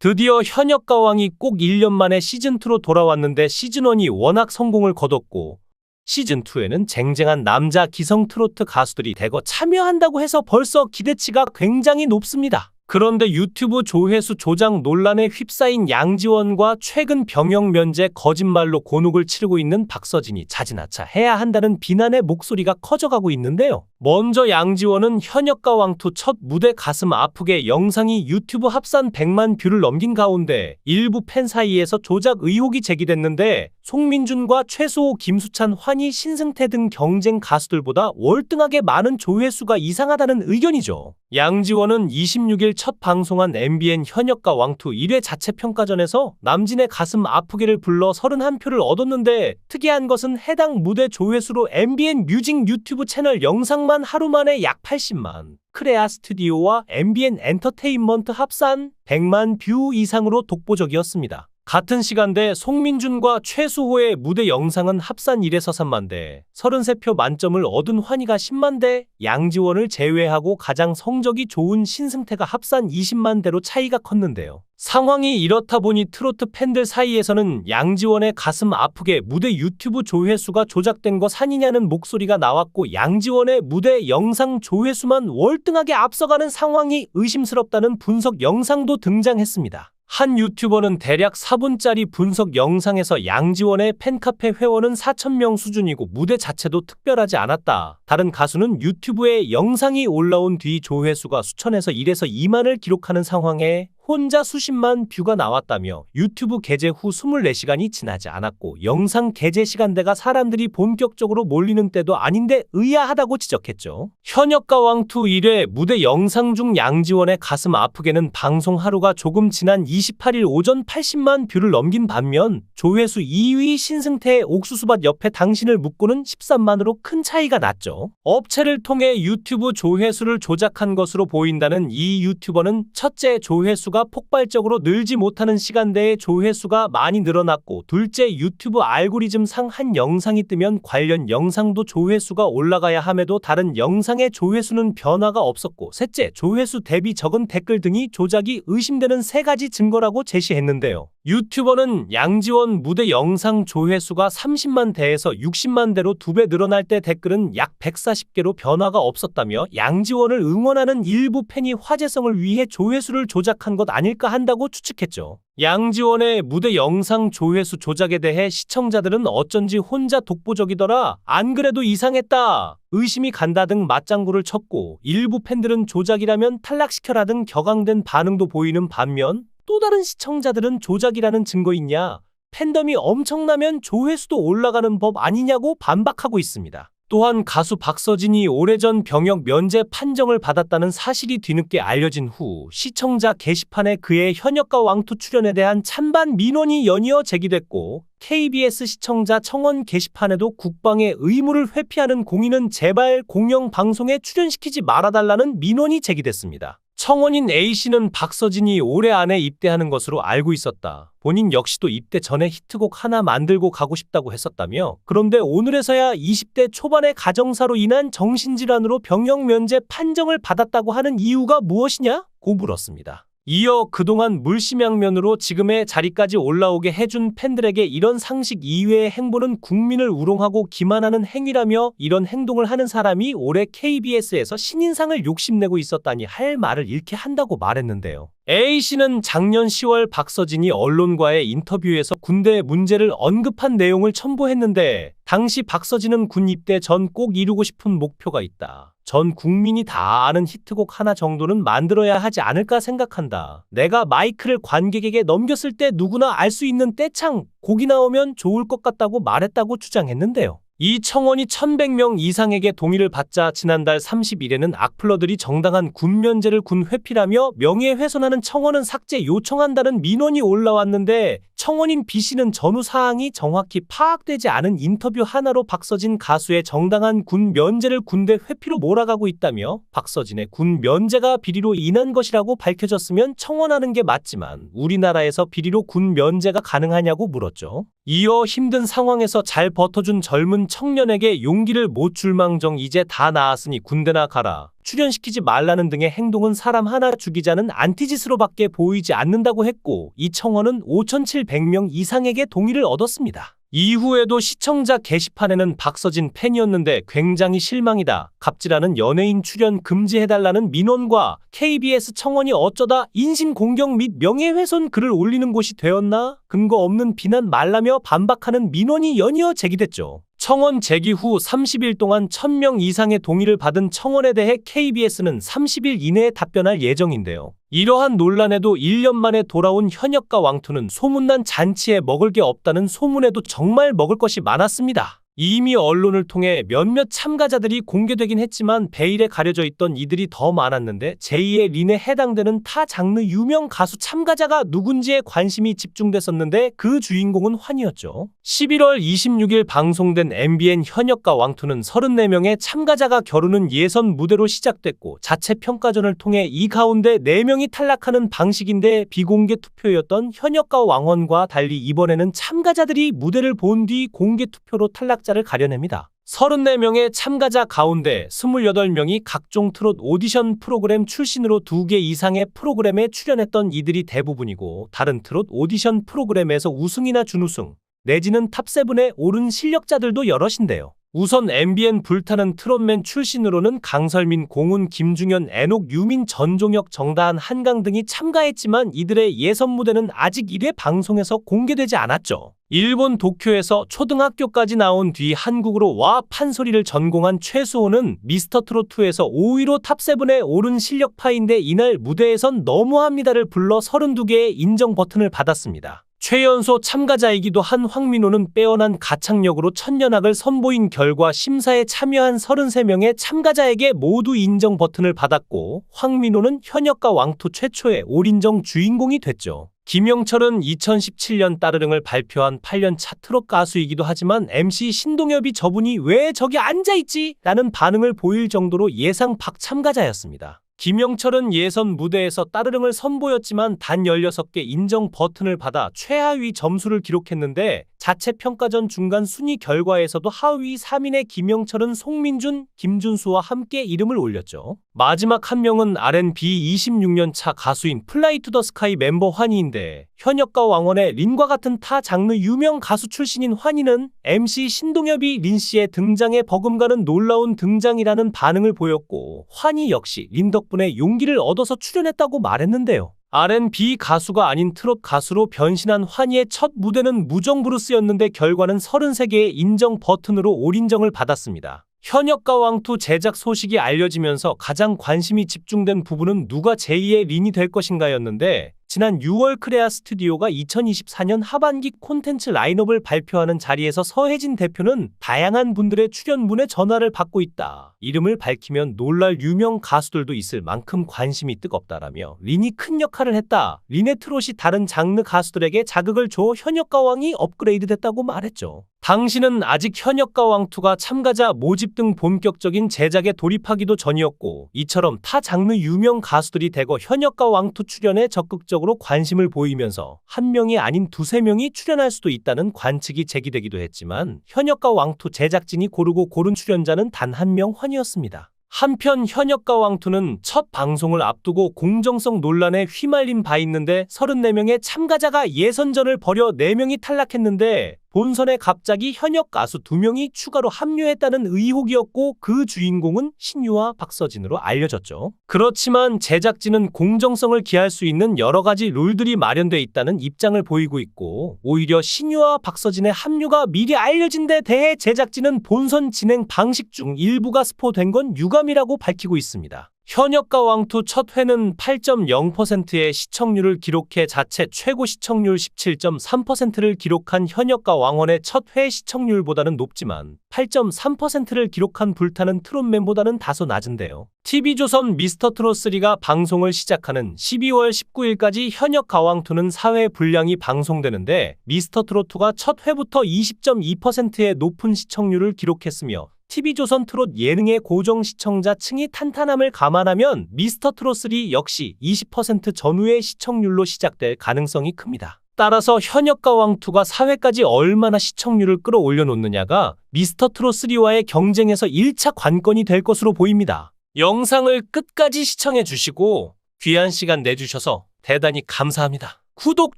드디어 현역가왕이 꼭 1년 만에 시즌2로 돌아왔는데 시즌1이 워낙 성공을 거뒀고 시즌2에는 쟁쟁한 남자 기성 트로트 가수들이 대거 참여한다고 해서 벌써 기대치가 굉장히 높습니다. 그런데 유튜브 조회수 조작 논란에 휩싸인 양지원과 최근 병역 면제 거짓말로 곤혹을 치르고 있는 박서진이 자진하차 해야 한다는 비난의 목소리가 커져가고 있는데요. 먼저 양지원은 현역가왕2 첫 무대 가슴 아프게 영상이 유튜브 합산 100만 뷰를 넘긴 가운데 일부 팬 사이에서 조작 의혹이 제기됐는데 송민준과 최수호, 김수찬, 환희, 신승태 등 경쟁 가수들보다 월등하게 많은 조회수가 이상하다는 의견이죠. 양지원은 26일 첫 방송한 MBN 현역가왕2 1회 자체 평가전에서 남진의 가슴 아프게를 불러 31표를 얻었는데 특이한 것은 해당 무대 조회수로 MBN 뮤직 유튜브 채널 영상만 하루 만에 약 80만, 크레아 스튜디오와 MBN 엔터테인먼트 합산 100만 뷰 이상으로 독보적이었습니다. 같은 시간대 송민준과 최수호의 무대 영상은 합산 1에서 3만 대, 33표 만점을 얻은 환희가 10만 대, 양지원을 제외하고 가장 성적이 좋은 신승태가 합산 20만 대로 차이가 컸는데요. 상황이 이렇다 보니 트로트 팬들 사이에서는 양지원의 가슴 아프게 무대 유튜브 조회수가 조작된 것 아니냐는 목소리가 나왔고 양지원의 무대 영상 조회수만 월등하게 앞서가는 상황이 의심스럽다는 분석 영상도 등장했습니다. 한 유튜버는 대략 4분짜리 분석 영상에서 양지원의 팬카페 회원은 4,000명 수준이고 무대 자체도 특별하지 않았다. 다른 가수는 유튜브에 영상이 올라온 뒤 조회수가 수천에서 1에서 2만을 기록하는 상황에 혼자 수십만 뷰가 나왔다며 유튜브 게재 후 24시간이 지나지 않았고 영상 게재 시간대가 사람들이 본격적으로 몰리는 때도 아닌데 의아하다고 지적했죠. 현역가왕2 1회 무대 영상 중 양지원의 가슴 아프게는 방송 하루가 조금 지난 28일 오전 80만 뷰를 넘긴 반면 조회수 2위 신승태의 옥수수밭 옆에 당신을 묻고는 13만으로 큰 차이가 났죠. 업체를 통해 유튜브 조회수를 조작한 것으로 보인다는 이 유튜버는 첫째 조회수가 폭발적으로 늘지 못하는 시간대에 조회수가 많이 늘어났고 둘째 유튜브 알고리즘상 한 영상이 뜨면 관련 영상도 조회수가 올라가야 함에도 다른 영상의 조회수는 변화가 없었고 셋째 조회수 대비 적은 댓글 등이 조작이 의심되는 세 가지 증거라고 제시했는데요. 유튜버는 양지원 무대 영상 조회수가 30만 대에서 60만 대로 2배 늘어날 때 댓글은 약 140개로 변화가 없었다며 양지원을 응원하는 일부 팬이 화제성을 위해 조회수를 조작한 것 아닐까 한다고 추측했죠. 양지원의 무대 영상 조회수 조작에 대해 시청자들은 어쩐지 혼자 독보적이더라, 안 그래도 이상했다, 의심이 간다 등 맞장구를 쳤고 일부 팬들은 조작이라면 탈락시켜라 등 격앙된 반응도 보이는 반면 또 다른 시청자들은 조작이라는 증거 있냐, 팬덤이 엄청나면 조회수도 올라가는 법 아니냐고 반박하고 있습니다. 또한 가수 박서진이 오래전 병역 면제 판정을 받았다는 사실이 뒤늦게 알려진 후 시청자 게시판에 그의 현역가왕2 출연에 대한 찬반 민원이 연이어 제기됐고 KBS 시청자 청원 게시판에도 국방의 의무를 회피하는 공인은 제발 공영방송에 출연시키지 말아달라는 민원이 제기됐습니다. 청원인 A씨는 박서진이 올해 안에 입대하는 것으로 알고 있었다. 본인 역시도 입대 전에 히트곡 하나 만들고 가고 싶다고 했었다며 그런데 오늘에서야 20대 초반의 가정사로 인한 정신질환으로 병역 면제 판정을 받았다고 하는 이유가 무엇이냐? 고 물었습니다. 이어 그동안 물심양면으로 지금의 자리까지 올라오게 해준 팬들에게 이런 상식 이외의 행보는 국민을 우롱하고 기만하는 행위라며 이런 행동을 하는 사람이 올해 KBS에서 신인상을 욕심내고 있었다니 할 말을 잃게 한다고 말했는데요. A씨는 작년 10월 박서진이 언론과의 인터뷰에서 군대 문제를 언급한 내용을 첨부했는데 당시 박서진은 군 입대 전 꼭 이루고 싶은 목표가 있다. 전 국민이 다 아는 히트곡 하나 정도는 만들어야 하지 않을까 생각한다. 내가 마이크를 관객에게 넘겼을 때 누구나 알 수 있는 떼창, 곡이 나오면 좋을 것 같다고 말했다고 주장했는데요. 이 청원이 1,100명 이상에게 동의를 받자 지난달 30일에는 악플러들이 정당한 군 면제를 군 회피라며 명예훼손하는 청원은 삭제 요청한다는 민원이 올라왔는데 청원인 B씨는 전후 사항이 정확히 파악되지 않은 인터뷰 하나로 박서진 가수의 정당한 군 면제를 군대 회피로 몰아가고 있다며 박서진의 군 면제가 비리로 인한 것이라고 밝혀졌으면 청원하는 게 맞지만 우리나라에서 비리로 군 면제가 가능하냐고 물었죠. 이어 힘든 상황에서 잘 버텨준 젊은 청년에게 용기를 못 줄망정 이제 다 나았으니 군대나 가라. 출연시키지 말라는 등의 행동은 사람 하나 죽이자는 안티짓으로밖에 보이지 않는다고 했고 이 청원은 5,700명 이상에게 동의를 얻었습니다. 이후에도 시청자 게시판에는 박서진 팬이었는데 굉장히 실망이다. 갑질하는 연예인 출연 금지해달라는 민원과 KBS 청원이 어쩌다 인신공격 및 명예훼손 글을 올리는 곳이 되었나? 근거 없는 비난 말라며 반박하는 민원이 연이어 제기됐죠. 청원 제기 후 30일 동안 1,000명 이상의 동의를 받은 청원에 대해 KBS는 30일 이내에 답변할 예정인데요. 이러한 논란에도 1년 만에 돌아온 현역과 왕투는 소문난 잔치에 먹을 게 없다는 소문에도 정말 먹을 것이 많았습니다. 이미 언론을 통해 몇몇 참가자들이 공개되긴 했지만 베일에 가려져 있던 이들이 더 많았는데 제2의 린에 해당되는 타 장르 유명 가수 참가자가 누군지에 관심이 집중됐었는데 그 주인공은 환희였죠. 11월 26일 방송된 MBN 현역과 왕투는 34명의 참가자가 겨루는 예선 무대로 시작됐고 자체 평가전을 통해 이 가운데 4명이 탈락하는 방식인데 비공개 투표였던 현역과 왕원과 달리 이번에는 참가자들이 무대를 본 뒤 공개 투표로 탈락자를 가려냅니다. 34명의 참가자 가운데 28명이 각종 트롯 오디션 프로그램 출신으로 2개 이상의 프로그램에 출연했던 이들이 대부분이고 다른 트롯 오디션 프로그램에서 우승이나 준우승 내지는 탑7에 오른 실력자들도 여럿인데요. 우선 MBN 불타는 트롯맨 출신으로는 강설민, 공훈, 김중현, 애녹, 유민, 전종혁, 정다한, 한강 등이 참가했지만 이들의 예선 무대는 아직 1회 방송에서 공개되지 않았죠. 일본 도쿄에서 초등학교까지 나온 뒤 한국으로 와 판소리를 전공한 최수호는 미스터트롯2에서 5위로 탑7에 오른 실력파인데 이날 무대에선 너무합니다를 불러 32개의 인정 버튼을 받았습니다. 최연소 참가자이기도 한 황민호는 빼어난 가창력으로 천년악을 선보인 결과 심사에 참여한 33명의 참가자에게 모두 인정 버튼을 받았고 황민호는 현역과 왕투 최초의 올인정 주인공이 됐죠. 김영철은 2017년 따르릉을 발표한 8년차 트롯 가수이기도 하지만 MC 신동엽이 저분이 왜 저기 앉아있지? 라는 반응을 보일 정도로 예상 밖 참가자였습니다. 김영철은 예선 무대에서 따르릉을 선보였지만 단 16개 인정 버튼을 받아 최하위 점수를 기록했는데 자체 평가전 중간 순위 결과에서도 하위 3인의 김영철은 송민준, 김준수와 함께 이름을 올렸죠. 마지막 한 명은 R&B 26년차 가수인 플라이 투 더 스카이 멤버 환희인데 현역과 왕원의 린과 같은 타 장르 유명 가수 출신인 환희는 MC 신동엽이 린 씨의 등장에 버금가는 놀라운 등장이라는 반응을 보였고 환희 역시 린 덕분에 용기를 얻어서 출연했다고 말했는데요. R&B 가수가 아닌 트롯 가수로 변신한 환희의 첫 무대는 무정부르스였는데 결과는 33개의 인정 버튼으로 올인정을 받았습니다. 현역과 왕투 제작 소식이 알려지면서 가장 관심이 집중된 부분은 누가 제2의 린이 될 것인가였는데 지난 6월 크레아 스튜디오가 2024년 하반기 콘텐츠 라인업을 발표하는 자리에서 서혜진 대표는 다양한 분들의 출연문에 전화를 받고 있다. 이름을 밝히면 놀랄 유명 가수들도 있을 만큼 관심이 뜨겁다라며 린이 큰 역할을 했다. 린의 트롯이 다른 장르 가수들에게 자극을 줘 현역과 왕이 업그레이드 됐다고 말했죠. 당시는 아직 현역과 왕투가 참가자 모집 등 본격적인 제작에 돌입하기도 전이었고 이처럼 타 장르 유명 가수들이 대거 현역과 왕투 출연에 적극적으로 관심을 보이면서 한 명이 아닌 두세 명이 출연할 수도 있다는 관측이 제기되기도 했지만 현역과 왕투 제작진이 고르고 고른 출연자는 단 한 명 환희였습니다. 한편 현역과 왕투는 첫 방송을 앞두고 공정성 논란에 휘말린 바 있는데 34명의 참가자가 예선전을 벌여 4명이 탈락했는데 본선에 갑자기 현역 가수 2명이 추가로 합류했다는 의혹이었고 그 주인공은 신유와 박서진으로 알려졌죠. 그렇지만 제작진은 공정성을 기할 수 있는 여러 가지 룰들이 마련돼 있다는 입장을 보이고 있고 오히려 신유와 박서진의 합류가 미리 알려진 데 대해 제작진은 본선 진행 방식 중 일부가 스포된 건 유감이라고 밝히고 있습니다. 현역과 왕투 첫 회는 8.0%의 시청률을 기록해 자체 최고 시청률 17.3%를 기록한 현역과 왕원의 첫 회 시청률보다는 높지만 8.3%를 기록한 불타는 트롯맨보다는 다소 낮은데요. TV조선 미스터트롯3가 방송을 시작하는 12월 19일까지 현역과 왕투는 4회 분량이 방송되는데 미스터트롯2가 첫 회부터 20.2%의 높은 시청률을 기록했으며 TV조선 트롯 예능의 고정 시청자층이 탄탄함을 감안하면 미스터트롯3 역시 20% 전후의 시청률로 시작될 가능성이 큽니다. 따라서 현역과 왕2가 사회까지 얼마나 시청률을 끌어올려 놓느냐가 미스터트롯3와의 경쟁에서 1차 관건이 될 것으로 보입니다. 영상을 끝까지 시청해 주시고 귀한 시간 내주셔서 대단히 감사합니다. 구독,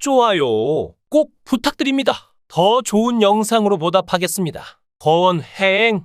좋아요 꼭 부탁드립니다. 더 좋은 영상으로 보답하겠습니다. 거원 해행